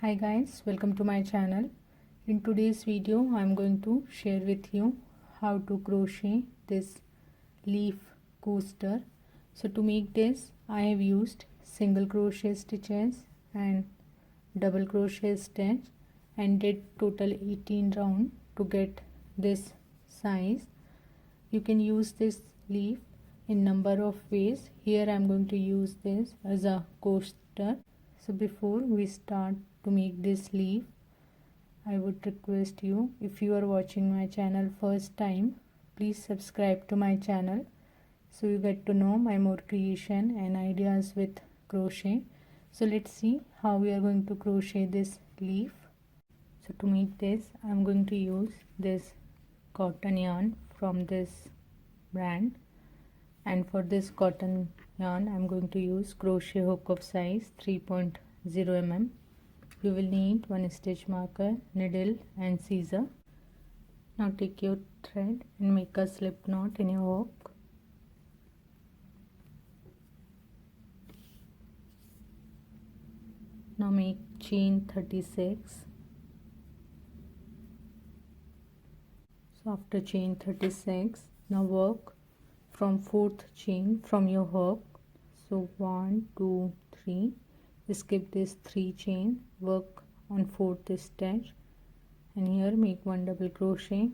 Hi guys, welcome to my channel. In today's video I am going to share with you how to crochet this leaf coaster. So to make this I have used single crochet stitches and double crochet stitch and did total 18 round to get this size. You can use this leaf in number of ways. Here I am going to use this as a coaster. So before we start to make this leaf, I would request you, if you are watching my channel first time, please subscribe to my channel so you get to know my more creation and ideas with crochet. So let's see how we are going to crochet this leaf. So to make this I am going to use this cotton yarn from this brand, and for this cotton yarn I am going to use crochet hook of size 3.0 mm. You will need one stitch marker, needle and scissor. Now take your thread and make a slip knot in your hook. Now make chain 36. So after chain 36, now work from 4th chain from your hook. So 1 2 3, skip this 3 chain, work on 4th stitch and here make 1 double crochet.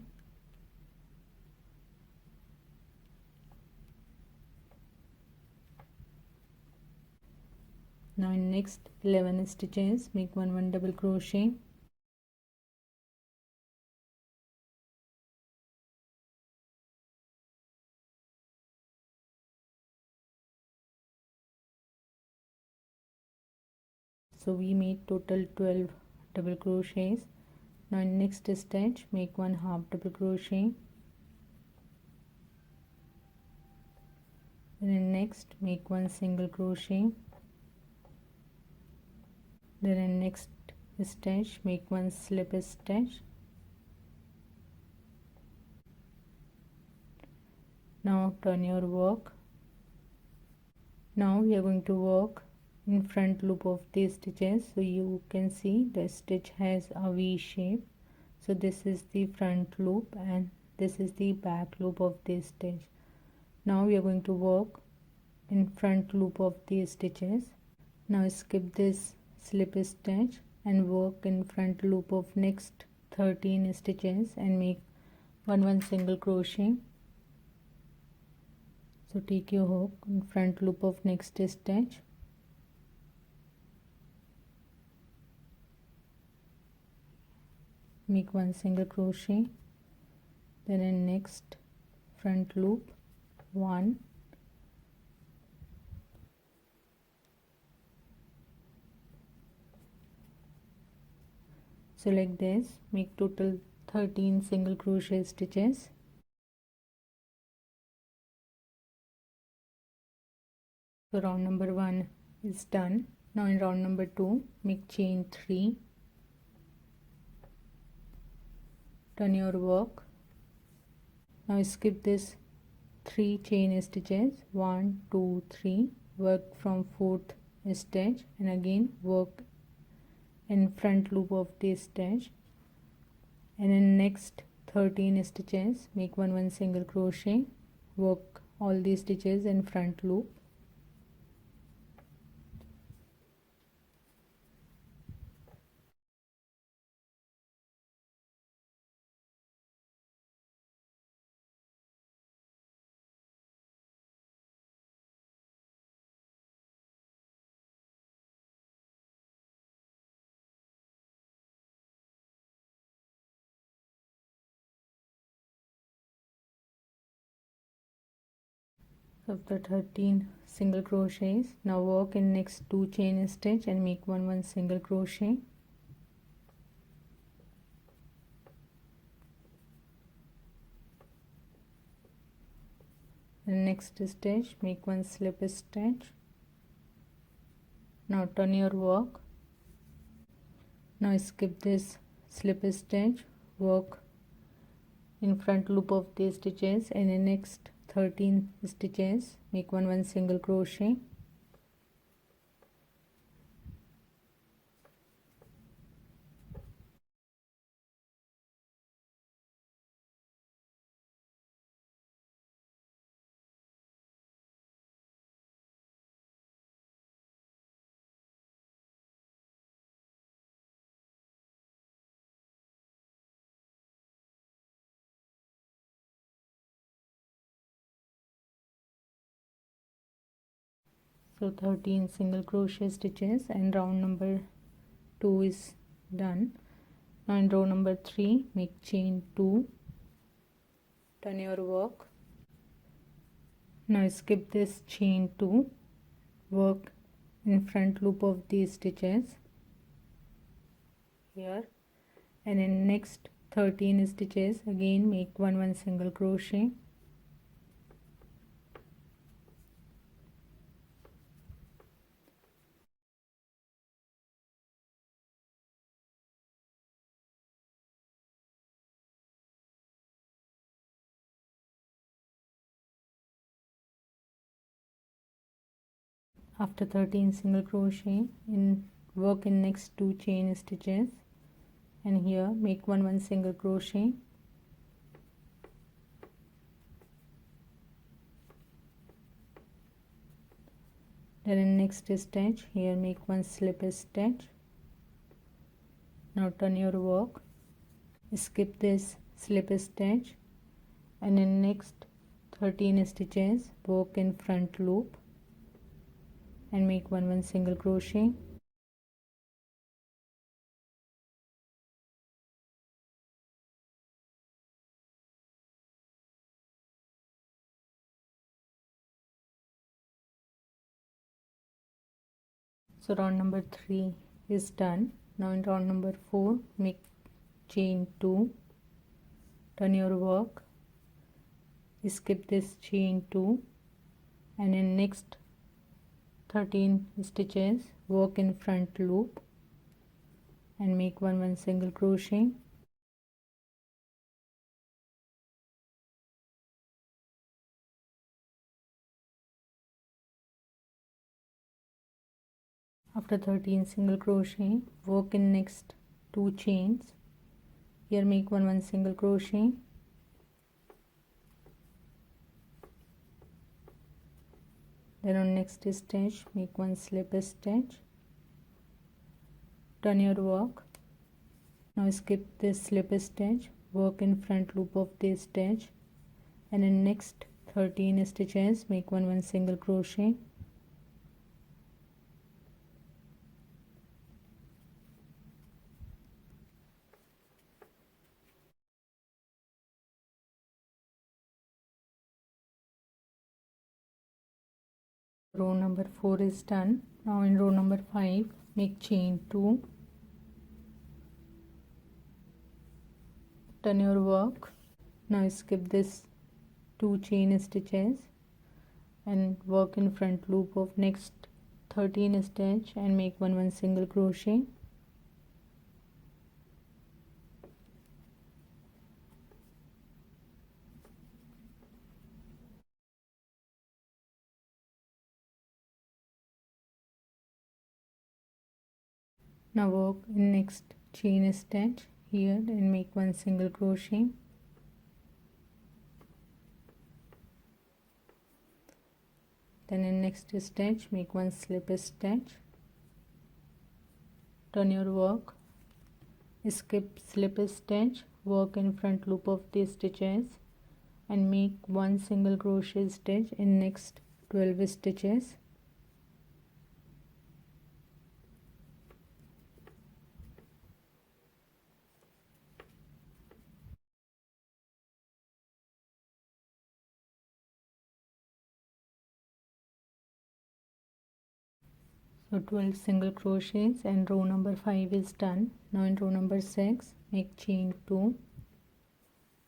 Now in next 11 stitches make 1 double crochet. So we made total 12 double crochets. Now in next stitch make 1 half double crochet, then in next make 1 single crochet, then in next stitch make 1 slip stitch. Now turn your work. Now we are going to work in front loop of these stitches. So you can see the stitch has a V shape. So this is the front loop and this is the back loop of this stitch. Now we are going to work in front loop of these stitches. Now skip this slip stitch and work in front loop of next 13 stitches and make 1 single crochet. So take your hook in front loop of next stitch, make 1 single crochet, then in next front loop 1, so like this make total 13 single crochet stitches. So round number 1 is done. Now in round number 2 make chain 3, turn your work. Now skip this 3 chain stitches, 1 2 3, work from 4th stitch and again work in front loop of this stitch, and in next 13 stitches make 1 single crochet, work all these stitches in front loop. After 13 single crochets, now work in next 2 chain stitch and make 1 single crochet. In next stitch make 1 slip stitch. Now turn your work. Now skip this slip stitch, work in front loop of these stitches and in next 13 stitches make 1 single crochet. So 13 single crochet stitches and round number 2 is done. Now in row number 3 make chain 2, turn your work. Now skip this chain 2, work in front loop of these stitches here, and in next 13 stitches again make one single crochet. After 13 single crochet, work in next 2 chain stitches, and here make one single crochet. Then in next stitch here make one slip stitch. Now turn your work, skip this slip stitch, and in next 13 stitches work in front loop and make one single crochet. So round number 3 is done. Now in round number 4 make chain 2, turn your work, skip this chain 2, and in next 13 stitches work in front loop and make one single crochet. After 13 single crochet, work in next 2 chains. Here make one single crochet. Then on next stitch make one slip stitch. Turn your work. Now skip this slip stitch, work in front loop of this stitch, and in next 13 stitches make one single crochet. Row number 4 is done. Now in row number 5 make chain 2, turn your work. Now skip this 2 chain stitches and work in front loop of next 13 stitch and make one single crochet. Now work in next chain stitch here and make one single crochet. Then in next stitch make one slip stitch. Turn your work, skip slip stitch, work in front loop of these stitches and make one single crochet stitch in next 12 stitches. So 12 single crochets and row number 5 is done. Now in row number 6 make chain 2,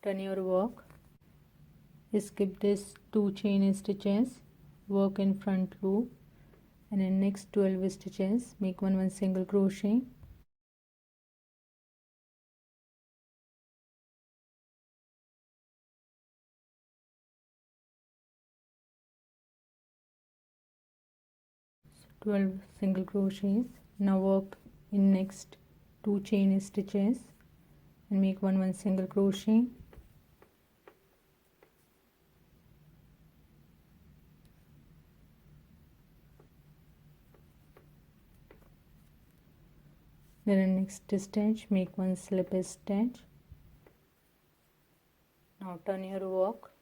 turn your work, skip this 2 chain stitches, work in front loop, and in next 12 stitches make one single crochet. So 12 single crochets. Now work in next 2 chain stitches and make one single crochet. Then in next stitch make one slip stitch. Now turn your work,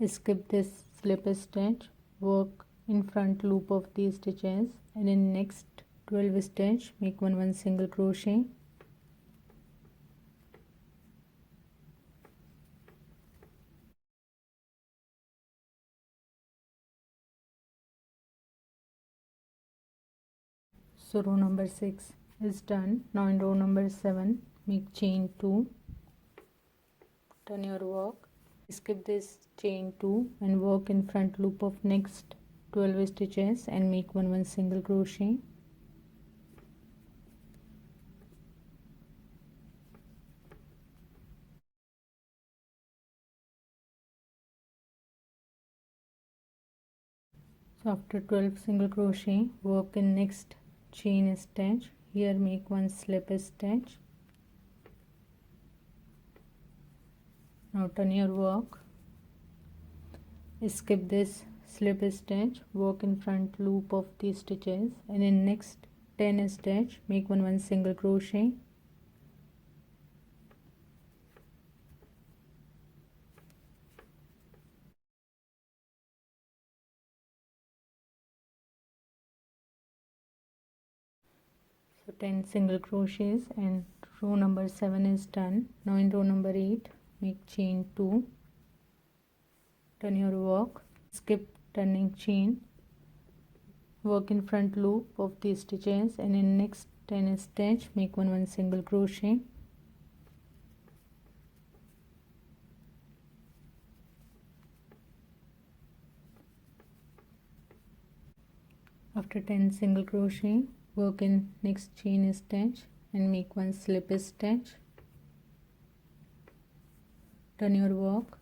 skip this slip stitch, work in front loop of these stitches, and in next 12 stitch make one single crochet. So row number 6 is done. Now in row number 7 make chain 2, turn your work, skip this chain 2 and work in front loop of next 12 stitches and make one single crochet. So after 12 single crochet, work in next chain stitch. Here make one slip stitch. Now turn your work, skip this slip stitch, work in front loop of these stitches, and in next 10 stitch make one single crochet. So 10 single crochets and row number 7 is done. Now in row number 8 make chain 2, turn your work, skip turning chain, work in front loop of these stitches, and in next 10 stitch make one single crochet. After 10 single crochet, work in next chain stitch and make one slip stitch. Turn your work,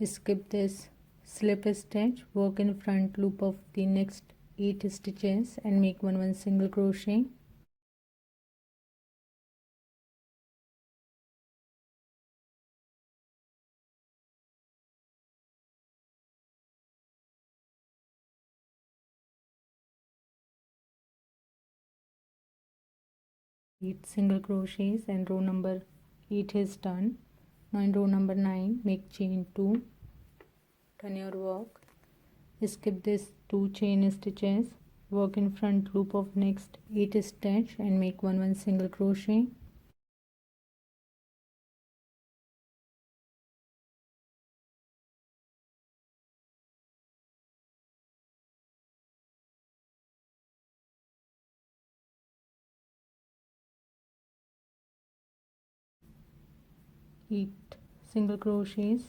skip this slip stitch, work in front loop of the next 8 stitches and make one single crochet. Eight single crochets and row number 8 is done. Now in row number 9 make chain 2, turn your work, skip this 2 chain stitches, work in front loop of next 8 stitch and make one single crochet. Eight single crochets,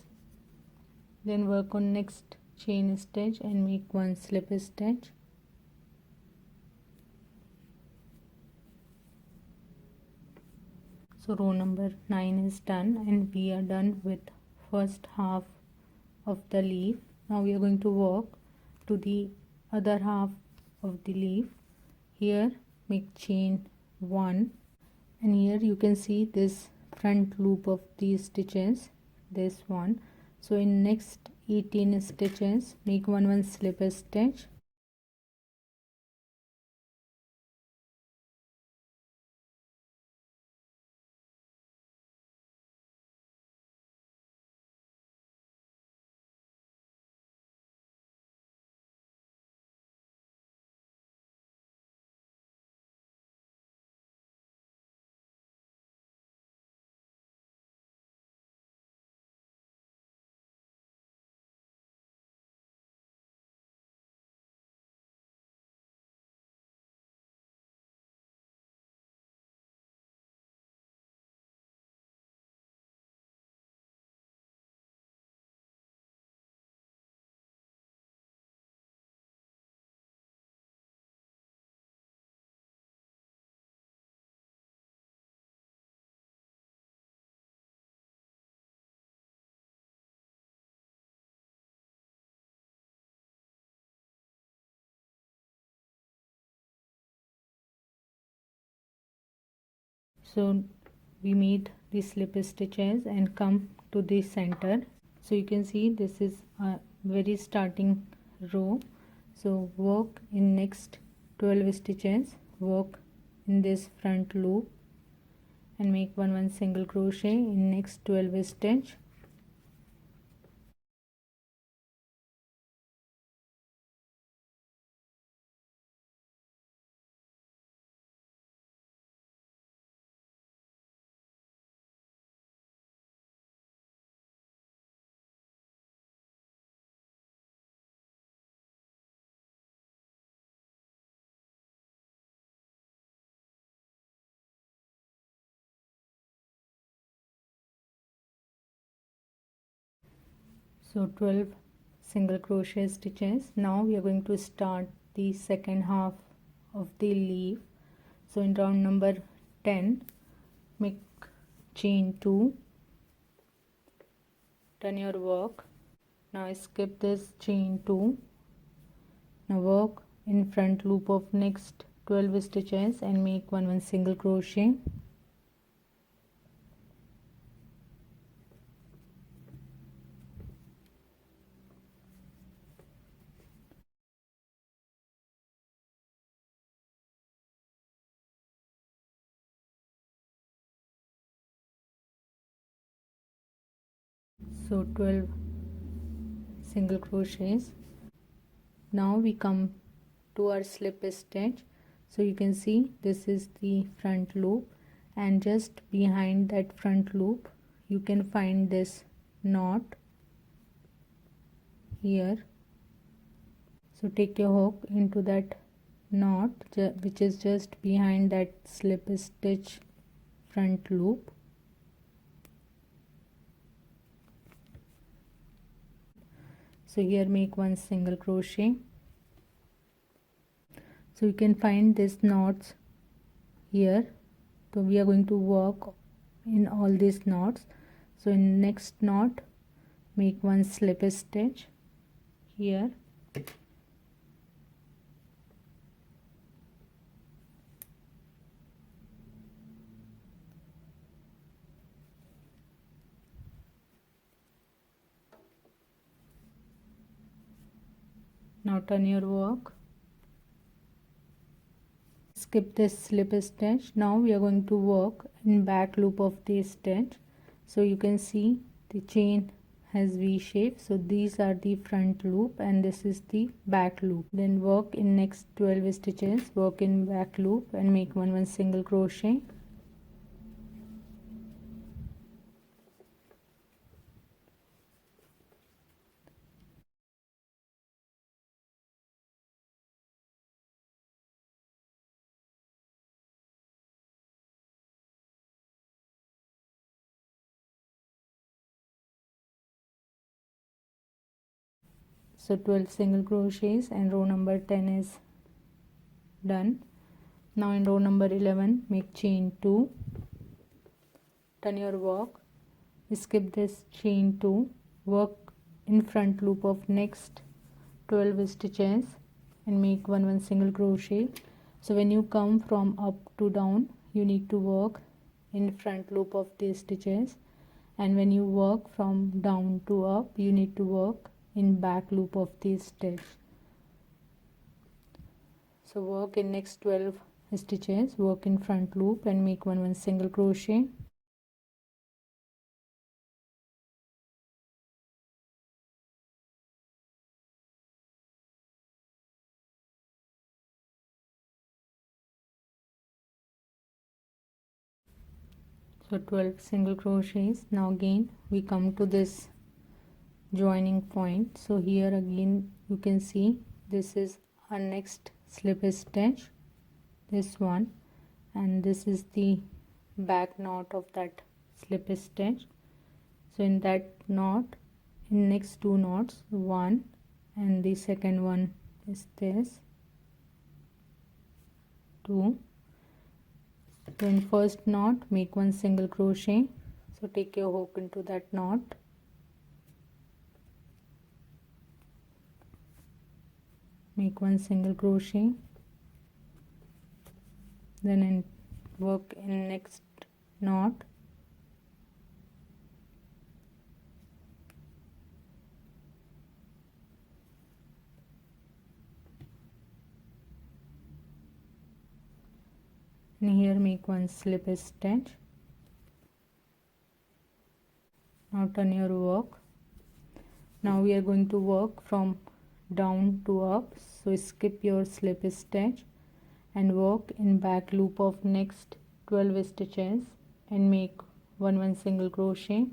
then work on next chain stitch and make one slip stitch. So row number 9 is done and we are done with first half of the leaf. Now we are going to work to the other half of the leaf. Here make chain 1 and here you can see this front loop of these stitches, this one. So in next 18 stitches make one slip stitch. So we made the slip stitches and come to the center. So you can see this is a very starting row. So work in next 12 stitches, work in this front loop and make one single crochet in next 12 stitch. So 12 single crochet stitches. Now we are going to start the second half of the leaf. So in round number 10, make chain 2, turn your work. Now skip this chain 2. Now work in front loop of next 12 stitches and make one single crochet. So 12 single crochets. Now we come to our slip stitch. So you can see this is the front loop, and just behind that front loop you can find this knot here. So take your hook into that knot which is just behind that slip stitch front loop. So here make one single crochet. So you can find these knots here. So we are going to work in all these knots. So in next knot make one slip stitch here. Now turn your work. Skip this slip stitch. Now we are going to work in back loop of the stitch. So you can see the chain has V shape. So these are the front loop and this is the back loop. Then work in next 12 stitches, work in back loop and make one single crochet. So 12 single crochets and row number 10 is done. Now in row number 11 make chain 2, turn your work, skip this chain 2, work in front loop of next 12 stitches and make one single crochet. So when you come from up to down you need to work in front loop of these stitches, and when you work from down to up you need to work in back loop of this stitch. So work in next 12 stitches, work in front loop and make one single crochet. So 12 single crochets. Now again we come to this joining point. So here again you can see this is our next slip stitch, this one, and this is the back knot of that slip stitch. So in that knot, in next two knots, one and the second one is this, two. So in first knot make one single crochet. So take your hook into that knot, make one single crochet, then work in next knot, and here make one slip stitch. Now turn your work. Now we are going to work from down to up, so skip your slip stitch and work in back loop of next 12 stitches and make one single crochet.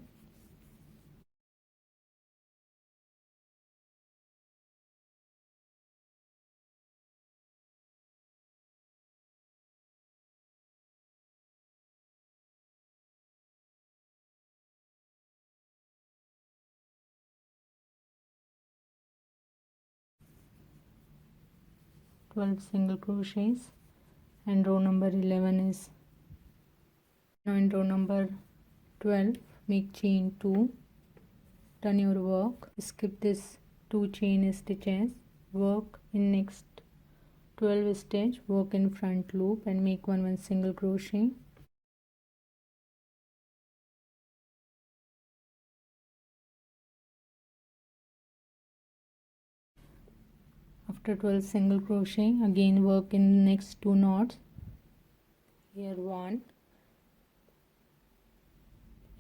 12 single crochets, and row number 11 is. Now in row number 12 make chain 2, turn your work, skip this 2 chain stitches, work in next 12 stitch, work in front loop and make one single crochet. After 12 single crochet, again work in next 2 knots. Here 1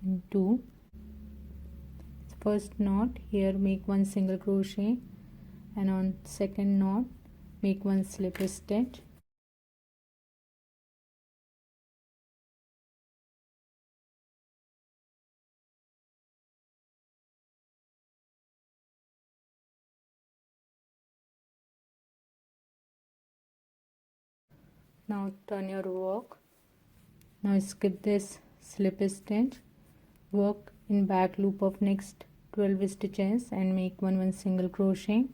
and 2. First knot, here make 1 single crochet, and on second knot make 1 slip stitch. Now turn your work. Now skip this slip stitch, work in back loop of next 12 stitches and make one single crochet.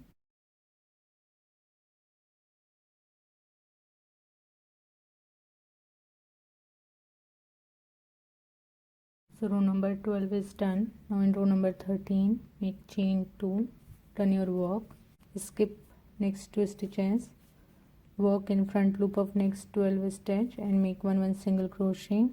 So row number 12 is done. Now in row number 13 make chain 2, turn your work, skip next 2 stitches, work in front loop of next 12 stitch and make one single crochet.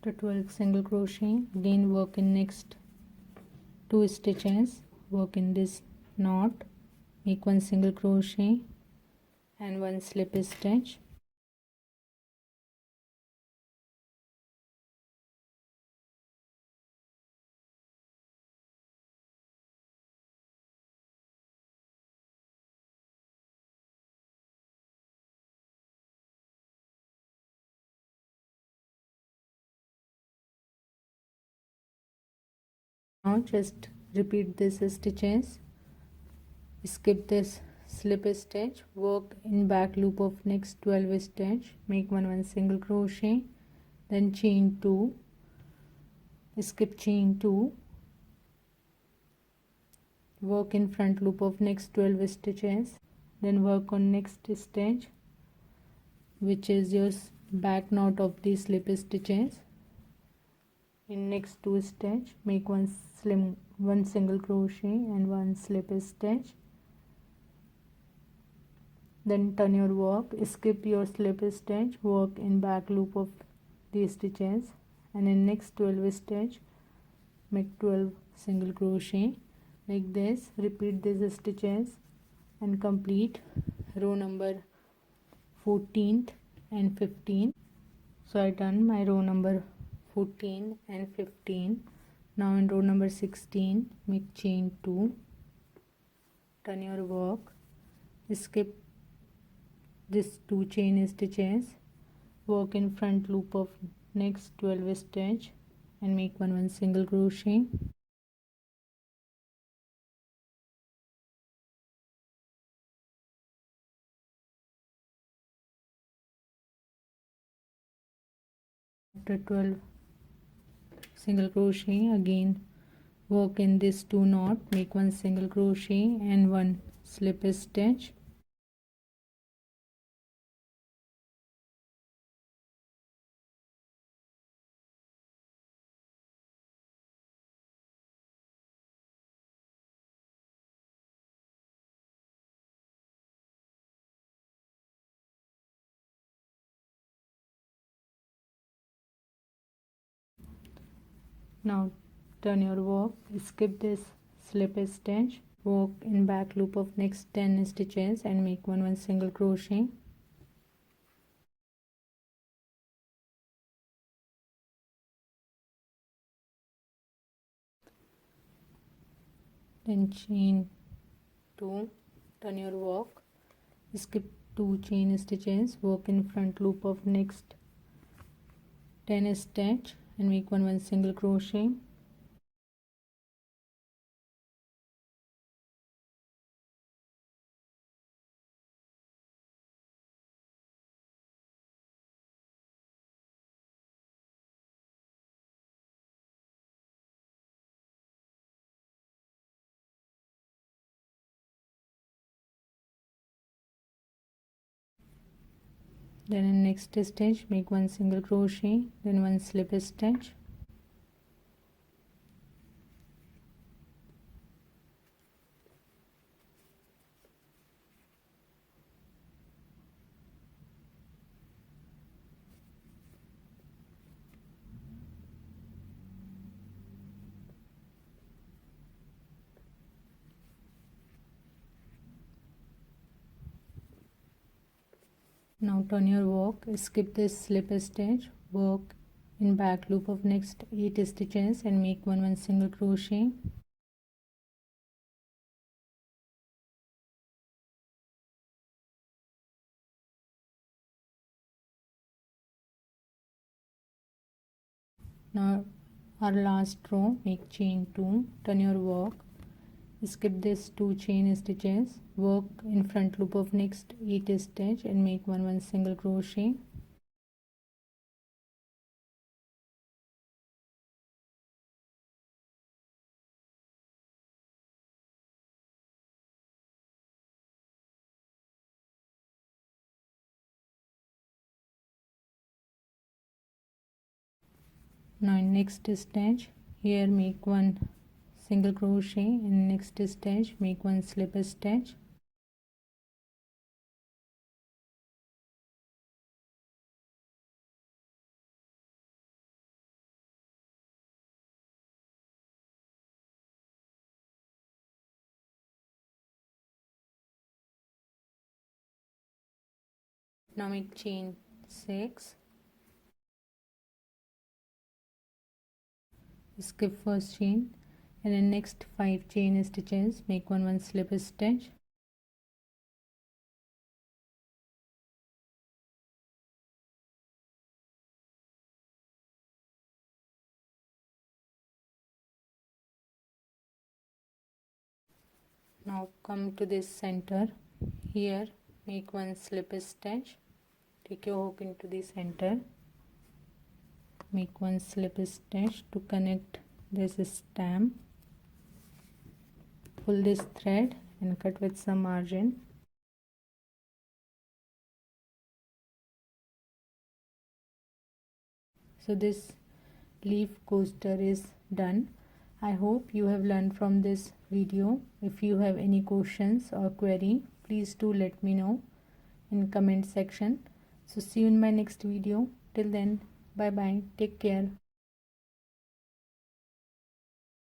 The 12 single crochet, again work in next 2 stitches, work in this knot, make 1 single crochet and 1 slip stitch. Now just repeat these stitches, skip this slip stitch, work in back loop of next 12 stitch, make one single crochet, then chain 2, skip chain 2, work in front loop of next 12 stitches, then work on next stitch which is your back knot of the slip stitches. In next 2 stitch make one single crochet and 1 slip stitch, then turn your work, skip your slip stitch, work in back loop of the stitches and in next 12 stitch make 12 single crochet. Like this, repeat these stitches and complete row number 14th and 15th. So I done my row number 14 and 15. Now in row number 16 make chain 2, turn your work, skip this 2 chain stitches, work in front loop of next 12 stitch and make one single crochet. After 12 single crochet, again work in this 2 knot, make 1 single crochet and 1 slip stitch. Now turn your work, skip this slip stitch, work in back loop of next 10 stitches and make one single crochet. Then chain 2, turn your work, skip 2 chain stitches, work in front loop of next 10 stitch and make one single crochet. Then in next stitch make 1 single crochet, then 1 slip stitch. Now turn your work, skip this slip stitch, work in back loop of next 8 stitches and make 1 single crochet. Now our last row, make chain 2, turn your work, skip this 2 chain stitches, work in front loop of next 8 stitch and make 1 single crochet. Now in next stitch here make 1 single crochet, in next stitch make 1 slip stitch. Now make chain 6, skip first chain and in next 5 chain stitches make 1 slip stitch. Now come to this center, here make 1 slip stitch, take your hook into the center, make 1 slip stitch to connect this stem, pull this thread and cut with some margin. So this leaf coaster is done. I hope you have learned from this video. If you have any questions or query, please do let me know in comment section. So see you in my next video. Till then, bye bye, take care.